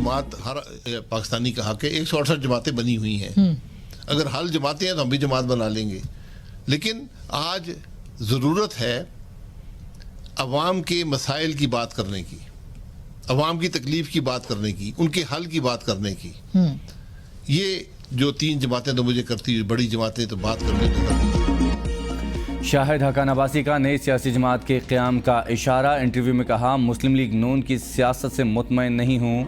جماعت ہر پاکستانی کا حق ہے. 168 جماعتیں بنی ہوئی ہیں. اگر حل جماعتیں ہیں تو ہم بھی جماعت بنا لیں گے. لیکن آج ضرورت ہے عوام کے مسائل کی بات کرنے کی, عوام کی تکلیف کی بات کرنے کی, ان کے حل کی بات کرنے کی. یہ جو 3 جماعتیں تو مجھے کرتی ہوئی بڑی جماعتیں تو بات کرنے کی. شاہد حقان عباسی کا نئی سیاسی جماعت کے قیام کا اشارہ. انٹرویو میں کہا مسلم لیگ نون کی سیاست سے مطمئن نہیں ہوں,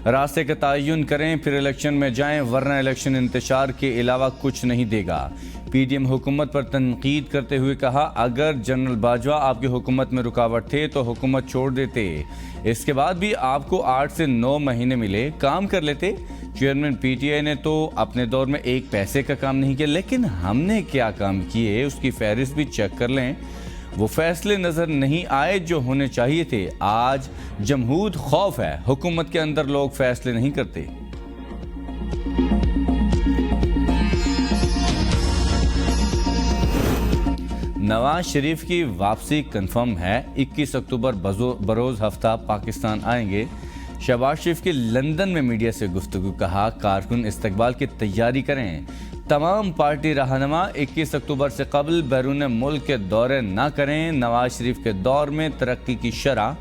راستے کا تعین کریں پھر الیکشن میں جائیں ورنہ الیکشن انتشار کے علاوہ کچھ نہیں دے گا. پی ڈی ایم حکومت پر تنقید کرتے ہوئے کہا اگر جنرل باجوہ آپ کی حکومت میں رکاوٹ تھے تو حکومت چھوڑ دیتے, اس کے بعد بھی آپ کو 8 سے 9 مہینے ملے, کام کر لیتے. چیئرمین پی ٹی آئی نے تو اپنے دور میں ایک پیسے کا کام نہیں کیا, لیکن ہم نے کیا کام کیے اس کی فہرست بھی چیک کر لیں. وہ فیصلے نظر نہیں آئے جو ہونے چاہیے تھے. آج جمہود خوف ہے, حکومت کے اندر لوگ فیصلے نہیں کرتے. نواز شریف کی واپسی کنفرم ہے, 21 اکتوبر بروز ہفتہ پاکستان آئیں گے. شہباز شریف کی لندن میں میڈیا سے گفتگو. کہا کارکن استقبال کی تیاری کریں, تمام پارٹی رہنما 21 اکتوبر سے قبل بیرون ملک کے دورے نہ کریں. نواز شریف کے دور میں ترقی کی شرح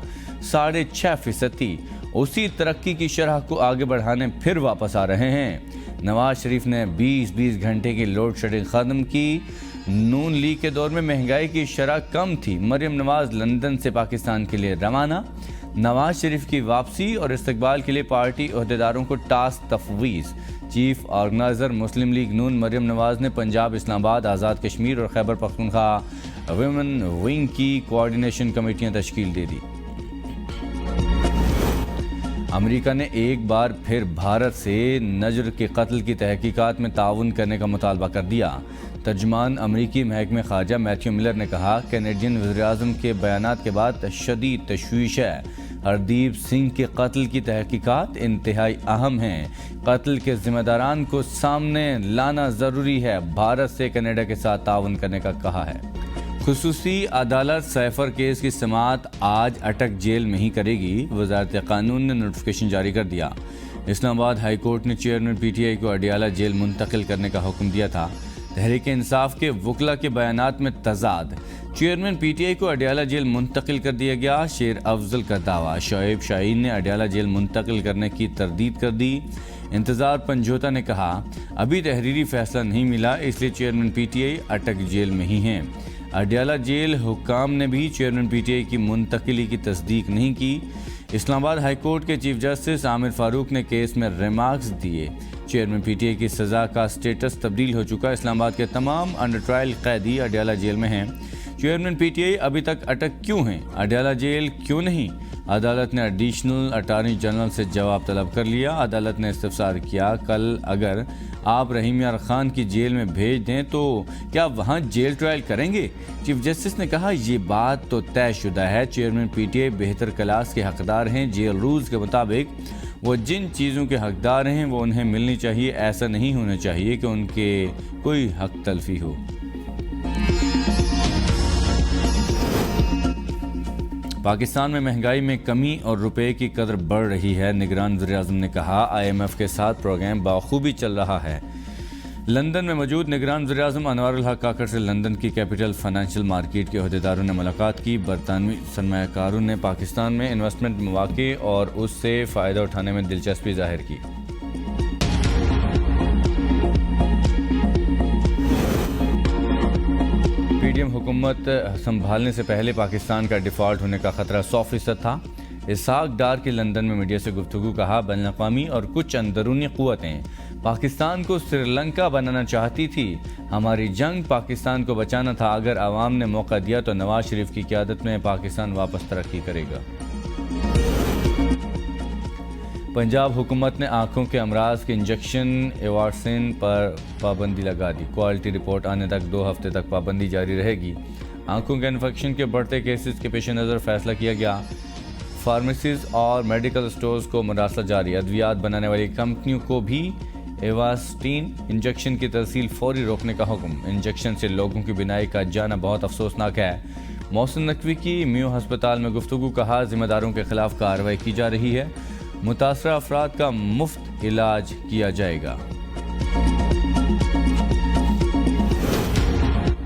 6.5% تھی, اسی ترقی کی شرح کو آگے بڑھانے پھر واپس آ رہے ہیں. نواز شریف نے 20 گھنٹے کی لوڈ شیڈنگ ختم کی. نون لیگ کے دور میں مہنگائی کی شرح کم تھی. مریم نواز لندن سے پاکستان کے لیے روانہ. نواز شریف کی واپسی اور استقبال کے لیے پارٹی عہدیداروں کو ٹاسک تفویض. چیف آرگنائزر مسلم لیگ نون مریم نواز نے پنجاب, اسلام آباد, آزاد کشمیر اور خیبر پختونخوا ویمن ونگ کی کوارڈینیشن کمیٹیاں تشکیل دے دی. امریکہ نے ایک بار پھر بھارت سے نجر کے قتل کی تحقیقات میں تعاون کرنے کا مطالبہ کر دیا. ترجمان امریکی محکمہ خارجہ میتھیو ملر نے کہا کینیڈین وزیراعظم کے بیانات کے بعد شدید تشویش ہے. ہردیپ سنگھ کے قتل کی تحقیقات انتہائی اہم ہیں. قتل کے ذمہ داران کو سامنے لانا ضروری ہے. بھارت سے کینیڈا کے ساتھ تعاون کرنے کا کہا ہے. خصوصی عدالت سیفر کیس کی سماعت آج اٹک جیل میں ہی کرے گی. وزارت قانون نے نوٹیفیکیشن جاری کر دیا. اسلام آباد ہائی کورٹ نے چیئرمین پی ٹی آئی کو اڈیالہ جیل منتقل کرنے کا حکم دیا تھا. تحریک انصاف کے وکلاء کے بیانات میں تضاد, چیئرمین پی ٹی آئی کو اڈیالہ جیل منتقل کر دیا گیا. شیر افضل کا دعویٰ, شعیب شاہین نے اڈیالہ جیل منتقل کرنے کی تردید کر دی. انتظار پنجوتا نے کہا ابھی تحریری فیصلہ نہیں ملا اس لیے chairman P T I Attock jail میں ہی ہیں. اڈیالہ جیل حکام نے بھی چیئرمین پی ٹی آئی کی منتقلی کی تصدیق نہیں کی. اسلام آباد ہائی کورٹ کے چیف جسٹس عامر فاروق نے کیس میں ریمارکس دیے. چیئرمین پی ٹی آئی کی سزا کا سٹیٹس تبدیل ہو چکا. اسلام آباد کے تمام انڈر ٹرائل قیدی اڈیالہ جیل میں ہیں. چیئرمین پی ٹی آئی ابھی تک اٹک کیوں ہیں, اڈیالہ جیل کیوں نہیں؟ عدالت نے ایڈیشنل اٹارنی جنرل سے جواب طلب کر لیا. عدالت نے استفسار کیا کل اگر آپ رحیم یار خان کی جیل میں بھیج دیں تو کیا وہاں جیل ٹرائل کریں گے؟ چیف جسٹس نے کہا یہ بات تو طے شدہ ہے. چیئرمین پی ٹی آئی بہتر کلاس کے حقدار ہیں. جیل رولز کے مطابق وہ جن چیزوں کے حقدار ہیں وہ انہیں ملنی چاہیے. ایسا نہیں ہونا چاہیے کہ ان کے کوئی حق تلفی ہو. پاکستان میں مہنگائی میں کمی اور روپے کی قدر بڑھ رہی ہے. نگران وزیر اعظم نے کہا آئی ایم ایف کے ساتھ پروگرام بخوبی چل رہا ہے. لندن میں موجود نگران وزیر اعظم انوار الحق کاکڑ سے لندن کی کیپٹل فائنینشیل مارکیٹ کے عہدیداروں نے ملاقات کی. برطانوی سرمایہ کاروں نے پاکستان میں انویسٹمنٹ مواقع اور اس سے فائدہ اٹھانے میں دلچسپی ظاہر کی. پی ڈی ایم حکومت سنبھالنے سے پہلے پاکستان کا ڈیفالٹ ہونے کا خطرہ 100% تھا. اسحاق ڈار کی لندن میں میڈیا سے گفتگو. کہا بین الاقوامی اور کچھ اندرونی قوتیں پاکستان کو سری لنکا بنانا چاہتی تھی. ہماری جنگ پاکستان کو بچانا تھا. اگر عوام نے موقع دیا تو نواز شریف کی قیادت میں پاکستان واپس ترقی کرے گا. پنجاب حکومت نے آنکھوں کے امراض کے انجیکشن ایوارسن پر پابندی لگا دی. کوالٹی رپورٹ آنے تک 2 ہفتے تک پابندی جاری رہے گی. آنکھوں کے انفیکشن کے بڑھتے کیسز کے پیش نظر فیصلہ کیا گیا. فارمیسیز اور میڈیکل سٹورز کو مراسلہ جاری. ادویات بنانے والی کمپنیوں کو بھی ایواسٹین انجیکشن کی ترسیل فوری روکنے کا حکم. انجیکشن سے لوگوں کی بینائی کا جانا بہت افسوسناک ہے. محسن نقوی کی میو ہسپتال میں گفتگو. کہا ذمہ داروں کے خلاف کارروائی کی جا رہی ہے. متاثرہ افراد کا مفت علاج کیا جائے گا۔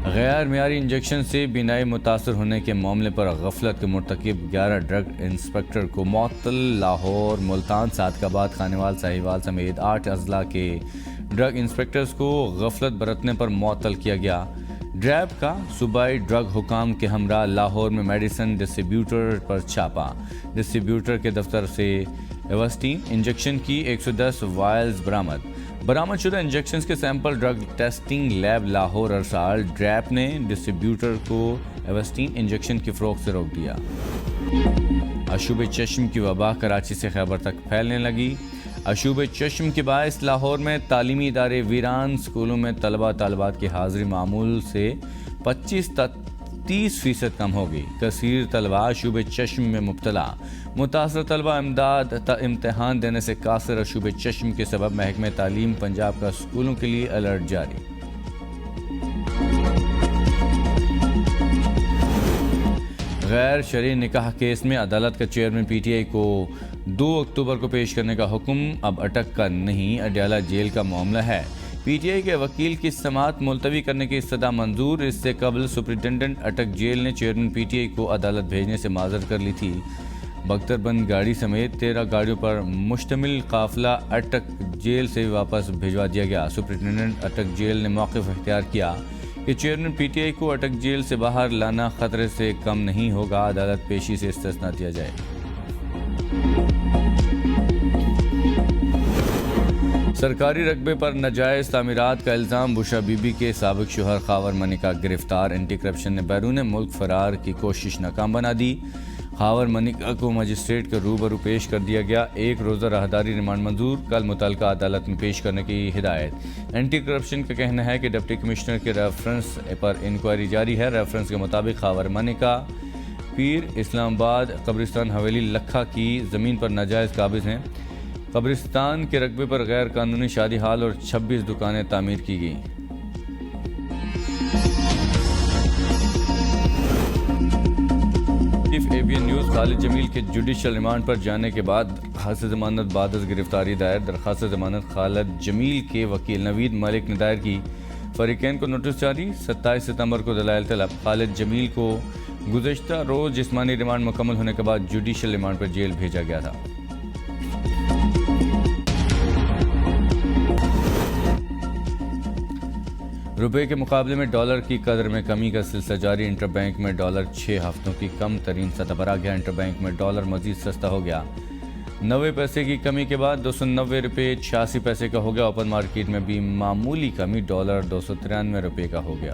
غیر معیاری انجیکشن سے بینائی متاثر ہونے کے معاملے پر غفلت کے مرتکب 11 ڈرگ انسپکٹر کو معطل۔ لاہور، ملتان، صادق آباد، خانیوال، ساہیوال سمیت 8 اضلاع کے ڈرگ انسپکٹرز کو غفلت برتنے پر معطل کیا گیا۔ ڈریب کا صوبائی ڈرگ حکام کے ہمراہ لاہور میں میڈیسن ڈسٹریبیوٹر پر چھاپا۔ ڈسٹریبیوٹر کے دفتر سے ایواسٹین انجیکشن کی 110 وائلز برآمد شدہ انجیکشنز کے sample drug testing lab Lahore ارسال۔ ڈریپ نے ڈسٹریبیوٹر کو ایواسٹین انجیکشن کی فروخت سے روک دیا۔ آشوب چشم کی وبا کراچی سے خیبر تک پھیلنے لگی۔ آشوب چشم کے باعث لاہور میں تعلیمی ادارے ویران، اسکولوں میں طلبہ طالبات کی حاضری معمول سے 25 تا 30% کم ہو گئی۔ کثیر طلبہ آشوب چشم میں مبتلا۔ متاثرہ طلبہ امتحان دینے سے قاصر۔ آشوب چشم کے سبب محکمہ تعلیم پنجاب کا اسکولوں کے لیے الرٹ جاری۔ غیر شرعی نکاح کیس میں عدالت کا چیئرمین پی ٹی آئی کو 2 اکتوبر کو پیش کرنے کا حکم۔ اب اٹک کا نہیں، اڈیالہ جیل کا معاملہ ہے۔ پی ٹی آئی کے وکیل کی سماعت ملتوی کرنے کی استدعا منظور۔ اس سے قبل سپرنٹنڈنٹ اٹک جیل نے چیئرمین پی ٹی آئی کو عدالت بھیجنے سے معذرت کر لی تھی۔ بختر بند گاڑی سمیت 13 گاڑیوں پر مشتمل قافلہ اٹک جیل سے واپس بھجوا دیا گیا۔ سپرنٹنڈنٹ اٹک جیل نے موقف اختیار کیا کہ چیئرمین پی ٹی آئی کو اٹک جیل سے باہر لانا خطرے سے کم نہیں ہوگا، عدالت پیشی سے استثناء دیا جائے۔ سرکاری رقبے پر ناجائز تعمیرات کا الزام، بشرا بی بی کے سابق شوہر خاور منیکا گرفتار۔ اینٹی کرپشن نے بیرون ملک فرار کی کوشش ناکام بنا دی۔ خاور منیکا کو مجسٹریٹ کے روبرو پیش کر دیا گیا۔ 1 روزہ راہداری ریمانڈ منظور، کل متعلقہ عدالت میں پیش کرنے کی ہدایت۔ اینٹی کرپشن کا کہنا ہے کہ ڈپٹی کمشنر کے ریفرنس پر انکوائری جاری ہے۔ ریفرنس کے مطابق خاور منیکا پیر اسلام آباد قبرستان حویلی لکھا کی زمین پر ناجائز قابض ہیں۔ قبرستان کے رقبے پر غیر قانونی شادی ہال اور 26 دکانیں تعمیر کی گئیں۔ Chief A B N news Khalid Jamil کے جوڈیشل ریمانڈ پر جانے کے بعد درخواست ضمانت بعد از گرفتاری دائر۔ درخواست ضمانت خالد جمیل کے وکیل نوید ملک نے دائر کی۔ فریقین کو نوٹس جاری، 27 ستمبر کو دلائل طلب۔ خالد جمیل کو گزشتہ روز جسمانی ریمانڈ مکمل ہونے کے بعد جوڈیشل ریمانڈ پر جیل بھیجا گیا تھا۔ روپے کے مقابلے میں ڈالر کی قدر میں کمی کا سلسلہ جاری۔ انٹر بینک میں ڈالر 6 ہفتوں کی کم ترین سطح پر آ گیا۔ انٹر بینک میں ڈالر مزید سستا ہو گیا، 90 پیسے کی کمی کے بعد 290 روپے 86 پیسے کا ہو گیا۔ اوپن مارکیٹ میں بھی معمولی کمی، ڈالر 293 روپے کا ہو گیا۔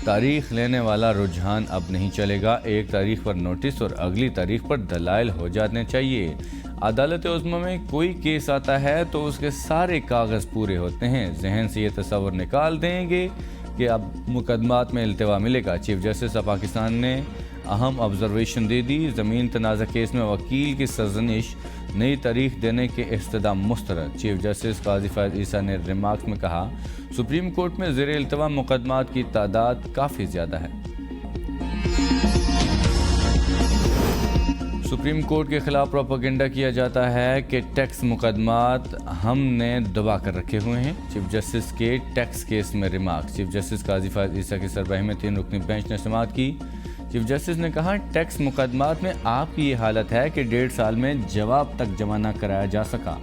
تاریخ لینے والا رجحان اب نہیں چلے گا، ایک تاریخ پر نوٹس اور اگلی تاریخ پر دلائل ہو جانے چاہیے۔ عدالت عظمی میں کوئی کیس آتا ہے تو اس کے سارے کاغذ پورے ہوتے ہیں، ذہن سے یہ تصور نکال دیں گے کہ اب مقدمات میں التوا ملے گا۔ چیف جسٹس آف پاکستان نے اہم آبزرویشن دے دی۔ زمین تنازع کیس میں وکیل کی سرزنش، نئی تاریخ دینے کے استدعا مسترد۔ چیف جسٹس قاضی فائز عیسیٰ نے ریمارکس میں کہا، سپریم کورٹ میں زیر التوا مقدمات کی تعداد کافی زیادہ ہے۔ سپریم کورٹ کے خلاف پروپیگنڈا کیا جاتا ہے کہ ٹیکس مقدمات ہم نے دبا کر رکھے ہوئے ہیں۔ چیف جسٹس کے ٹیکس کیس میں ریمارک۔ چیف جسٹس قاضی فائز عیسیٰ کی سربراہی میں 3 رکنی بینچ نے سماعت کی۔ چیف جسٹس نے کہا، ٹیکس مقدمات میں آپ کی یہ حالت ہے کہ 1.5 سال میں جواب تک جمع نہ کرایا جا سکا۔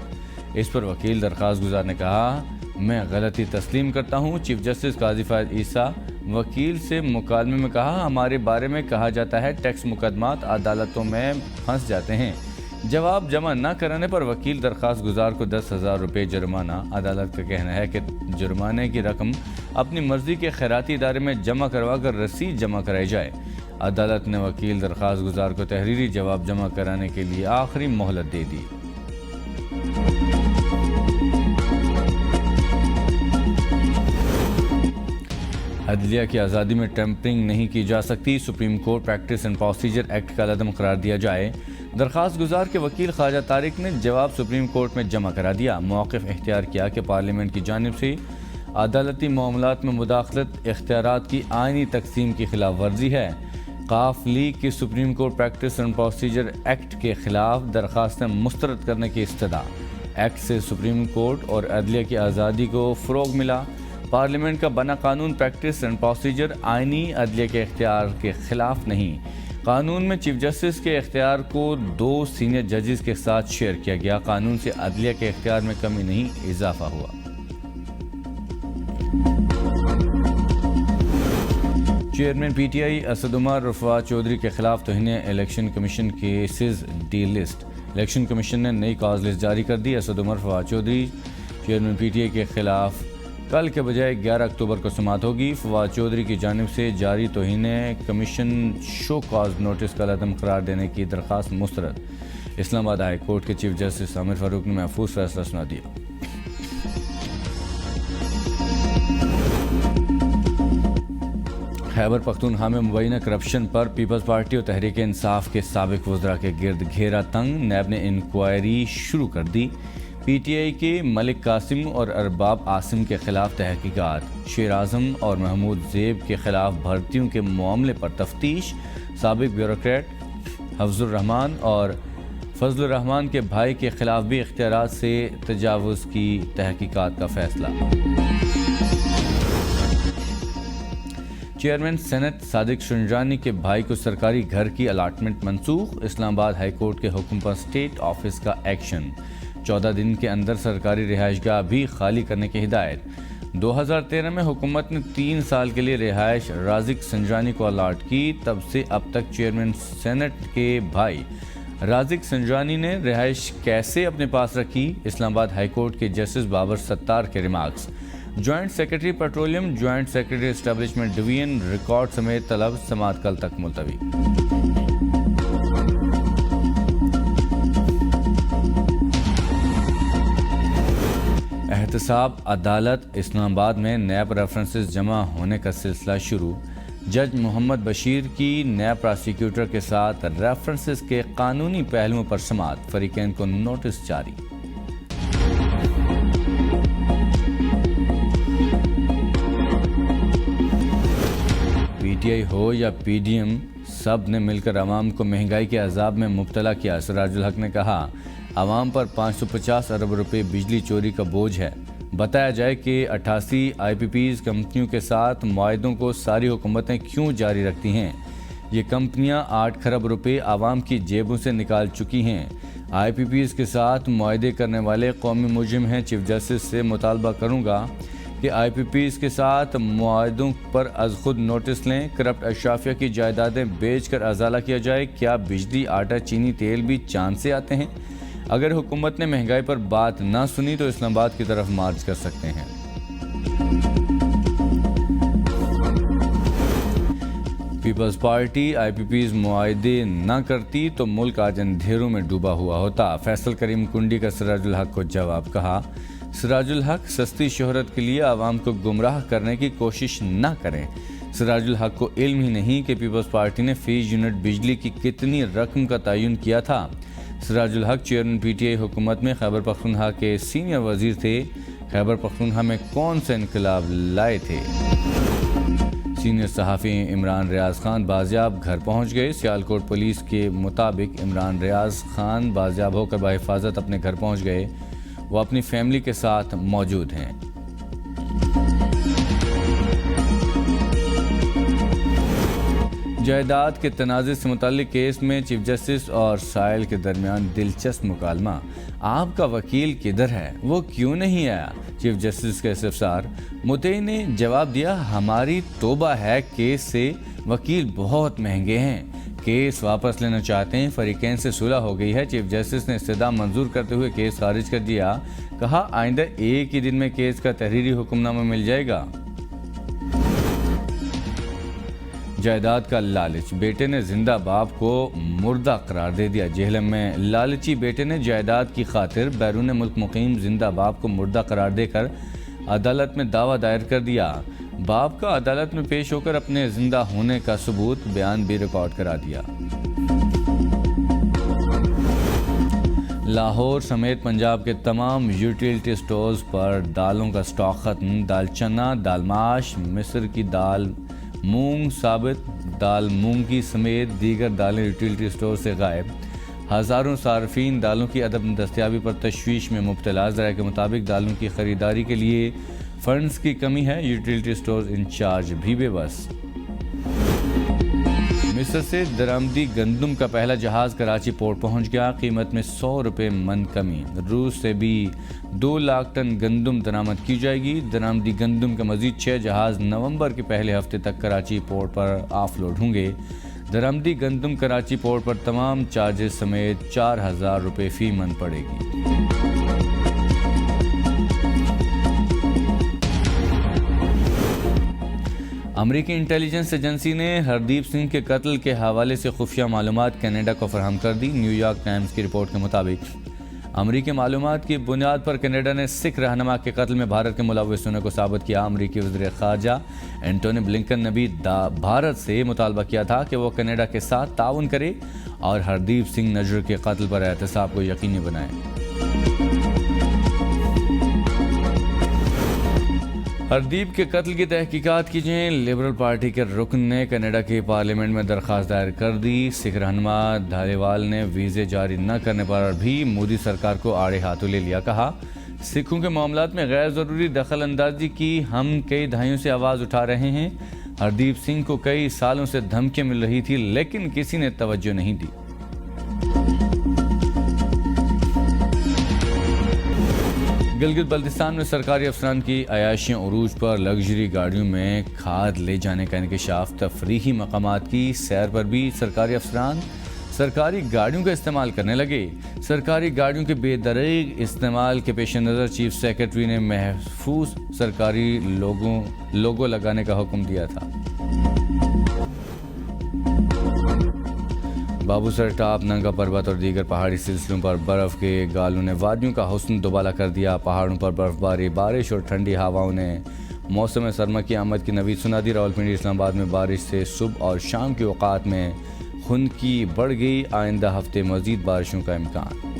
اس پر وکیل درخواست گزار نے کہا، میں غلطی تسلیم کرتا ہوں۔ چیف جسٹس قاضی فائز عیسیٰ وکیل سے مکالمے میں کہا، ہمارے بارے میں کہا جاتا ہے ٹیکس مقدمات عدالتوں میں پھنس جاتے ہیں۔ جواب جمع نہ کرانے پر وکیل درخواست گزار کو 10,000 روپے جرمانہ۔ عدالت کا کہنا ہے کہ جرمانے کی رقم اپنی مرضی کے خیراتی ادارے میں جمع کروا کر رسید جمع کرائی جائے۔ عدالت نے وکیل درخواست گزار کو تحریری جواب جمع کرانے کے لیے آخری مہلت دے دی۔ عدلیہ کی آزادی میں ٹیمپرنگ نہیں کی جا سکتی، supreme court practice and procedure act کا عدم قرار دیا جائے۔ درخواست گزار کے وکیل خواجہ طارق نے جواب سپریم کورٹ میں جمع کرا دیا، موقف اختیار کیا کہ پارلیمنٹ کی جانب سے عدالتی معاملات میں مداخلت اختیارات کی آئینی تقسیم کی خلاف ورزی ہے۔ قاف لیگ کی supreme court practice and procedure act کے خلاف درخواستیں مسترد کرنے کی استدعا۔ ایکٹ سے سپریم کورٹ اور عدلیہ کی آزادی کو فروغ ملا۔ پارلیمنٹ کا بنا قانون پریکٹس اینڈ پروسیجر آئینی عدلیہ کے اختیار کے خلاف نہیں۔ قانون میں چیف جسٹس کے اختیار کو 2 سینئر ججز کے ساتھ شیئر کیا گیا۔ قانون سے عدلیہ کے اختیار میں کمی نہیں، اضافہ ہوا۔ Chairman P T I Asad Umar اور فواد چودھری کے خلاف توہین election commission cases delist. Election commission نے نئی کاز لسٹ جاری کر دی۔ Asad Umar, Fawad Chaudhry, chairman P T I کے خلاف کل کے بجائے 11 اکتوبر کو سماعت ہوگی۔ فواد چودھری کی جانب سے جاری توہین کمیشن شو کاز نوٹس کا عدم قرار دینے کی درخواست مسترد۔ اسلام آباد ہائی کورٹ کے چیف جسٹس عامر فاروق نے محفوظ فیصلہ سنا دیا۔ خیبر پختونخوا میں مبینہ کرپشن پر پیپلز پارٹی اور تحریک انصاف کے سابق وزراء کے گرد گھیرا تنگ۔ نیب نے انکوائری شروع کر دی۔ پی ٹی آئی کے ملک قاسم اور ارباب عاصم کے خلاف تحقیقات۔ شیر اعظم اور محمود زیب کے خلاف بھرتیوں کے معاملے پر تفتیش۔ سابق بیوروکریٹ حفظ الرحمان اور فضل الرحمان کے بھائی کے خلاف بھی اختیارات سے تجاوز کی تحقیقات کا فیصلہ۔ چیئرمین سینٹ صادق شنجانی کے بھائی کو سرکاری گھر کی الاٹمنٹ منسوخ۔ اسلام آباد ہائی کورٹ کے حکم پر اسٹیٹ آفس کا ایکشن۔ 14 دن کے اندر سرکاری رہائش گاہ بھی خالی کرنے کی ہدایت۔ 2013 میں حکومت نے 3 سال کے لیے رہائش رازق سنجانی کو الاٹ کی۔ تب سے اب تک چیئرمین سینٹ کے بھائی رازق سنجانی نے رہائش کیسے اپنے پاس رکھی؟ اسلام آباد ہائی کورٹ کے جسٹس بابر ستار کے remarks. Joint secretary petroleum, joint secretary establishment division record سمیت طلب سماعت کل تک ملتوی۔ احتساب عدالت اسلام آباد میں نیب ریفرنسز جمع ہونے کا سلسلہ شروع۔ جج محمد بشیر کی نیب پراسیکیوٹر کے ساتھ ریفرنسز کے قانونی پہلوؤں پر سماعت۔ فریقین کو نوٹس جاری۔ پی ٹی آئی ہو یا پی ڈی ایم، سب نے مل کر عوام کو مہنگائی کے عذاب میں مبتلا کیا۔ سراج الحق نے کہا عوام پر 550 ارب روپے بجلی چوری کا بوجھ ہے۔ بتایا جائے کہ 88 آئی پی پیز کمپنیوں کے ساتھ معاہدوں کو ساری حکومتیں کیوں جاری رکھتی ہیں؟ یہ کمپنیاں 8 کھرب روپے عوام کی جیبوں سے نکال چکی ہیں۔ آئی پی پیز کے ساتھ معاہدے کرنے والے قومی مجرم ہیں۔ چیف جسٹس سے مطالبہ کروں گا کہ آئی پی پیز کے ساتھ معاہدوں پر از خود نوٹس لیں۔ کرپٹ اشرافیہ کی جائیدادیں بیچ کر ازالہ کیا جائے۔ کیا بجلی، آٹا، چینی، تیل بھی چاند سے آتے ہیں؟ اگر حکومت نے مہنگائی پر بات نہ سنی تو اسلام آباد کی طرف مارچ کر سکتے ہیں۔ پیپلز پارٹی آئی پی پیز معاہدے نہ کرتی تو ملک آج اندھیروں میں ڈوبا ہوا ہوتا۔ فیصل کریم کنڈی کا سراج الحق کو جواب۔ کہا سراج الحق سستی شہرت کے لیے عوام کو گمراہ کرنے کی کوشش نہ کریں۔ سراج الحق کو علم ہی نہیں کہ پیپلز پارٹی نے فی یونٹ بجلی کی کتنی رقم کا تعین کیا تھا۔ سراج الحق چیئرمین پی ٹی آئی حکومت میں خیبر پختونخوا کے سینئر وزیر تھے۔ خیبر پختونخوا میں کون سا انقلاب لائے تھے؟ سینئر صحافی عمران ریاض خان بازیاب گھر پہنچ گئے۔ سیالکوٹ پولیس کے مطابق عمران ریاض خان بازیاب ہو کر بحفاظت اپنے گھر پہنچ گئے۔ وہ اپنی فیملی کے ساتھ موجود ہیں۔ جائیداد کے تنازع سے متعلق کیس میں چیف جسٹس اور سائل کے درمیان دلچسپ مکالمہ۔ آپ کا وکیل کدھر ہے؟ وہ کیوں نہیں آیا؟ چیف جسٹس کا استفسار۔ مدعی نے جواب دیا ہماری توبہ ہے کیس سے، وکیل بہت مہنگے ہیں، کیس واپس لینا چاہتے ہیں، فریقین سے صلح ہو گئی ہے۔ چیف جسٹس نے استدعا منظور کرتے ہوئے کیس خارج کر دیا۔ کہا آئندہ ایک ہی دن میں کیس کا تحریری حکم نامہ مل جائے گا۔ جائیداد کا لالچ، بیٹے نے زندہ باپ کو مردہ قرار دے دیا۔ جہلم میں لالچی بیٹے نے جائیداد کی خاطر بیرون ملک مقیم زندہ باپ کو مردہ قرار دے کر عدالت میں دعویٰ دائر کر دیا۔ باپ کا عدالت میں پیش ہو کر اپنے زندہ ہونے کا ثبوت بیان بھی ریکارڈ کرا دیا۔ لاہور سمیت پنجاب کے تمام یوٹیلٹی سٹورز پر دالوں کا سٹاک ختم۔ دال چنا، دال ماش، مصر کی دال مونگ ثابت دال مونگی سمیت دیگر دالیں یوٹیلیٹی اسٹور سے غائب، ہزاروں صارفین دالوں کی عدم دستیابی پر تشویش میں مبتلا، ذرائع کے مطابق دالوں کی خریداری کے لیے فنڈز کی کمی ہے، یوٹیلیٹی اسٹورز انچارج بھی بے بس۔ مصر سے درآمدی گندم کا پہلا جہاز کراچی پورٹ پہنچ گیا، قیمت میں 100 روپے من کمی، روس سے بھی 2 لاکھ ٹن گندم درآمد کی جائے گی۔ درآمدی گندم کے مزید 6 جہاز نومبر کے پہلے ہفتے تک کراچی پورٹ پر آف لوڈ ہوں گے۔ درآمدی گندم کراچی پورٹ پر تمام چارجز سمیت 4000 روپے فی من پڑے گی۔ امریکی انٹیلیجنس ایجنسی نے ہردیپ سنگھ کے قتل کے حوالے سے خفیہ معلومات کینیڈا کو فراہم کر دی۔ نیو یارک ٹائمز کی رپورٹ کے مطابق امریکی معلومات کی بنیاد پر کینیڈا نے سکھ رہنما کے قتل میں بھارت کے ملوث ہونے کو ثابت کیا۔ امریکی وزیر خارجہ اینٹونی بلنکن نے بھی بھارت سے مطالبہ کیا تھا کہ وہ کینیڈا کے ساتھ تعاون کرے اور ہردیپ سنگھ نجر کے قتل پر احتساب کو یقینی بنائے۔ ہردیپ کے قتل کی تحقیقات کیجیے، لبرل پارٹی کے رکن نے کینیڈا کی پارلیمنٹ میں درخواست دائر کر دی۔ سکھ رہنما دھالیوال نے ویزے جاری نہ کرنے پر بھی مودی سرکار کو آڑے ہاتھوں لے لیا، کہا سکھوں کے معاملات میں غیر ضروری دخل اندازی کی ہم کئی دہائیوں سے آواز اٹھا رہے ہیں۔ ہردیپ سنگھ کو کئی سالوں سے دھمکیاں مل رہی تھی لیکن کسی نے توجہ نہیں دی۔ گلگت بلتستان میں سرکاری افسران کی عیاشیاں عروج پر، لگژری گاڑیوں میں کھاد لے جانے کا انکشاف، تفریحی مقامات کی سیر پر بھی سرکاری افسران سرکاری گاڑیوں کا استعمال کرنے لگے۔ سرکاری گاڑیوں کے بے دریغ استعمال کے پیش نظر چیف سیکرٹری نے محفوظ سرکاری لوگو لگانے کا حکم دیا تھا۔ بابو سر ٹاپ، ننگا پربت اور دیگر پہاڑی سلسلوں پر برف کے گالوں نے وادیوں کا حسن دوبالا کر دیا۔ پہاڑوں پر برف باری، بارش اور ٹھنڈی ہواؤں نے موسم سرما کی آمد کی نوید سنا دی۔ راولپنڈی اسلام آباد میں بارش سے صبح اور شام کے اوقات میں خنکی بڑھ گئی، آئندہ ہفتے مزید بارشوں کا امکان۔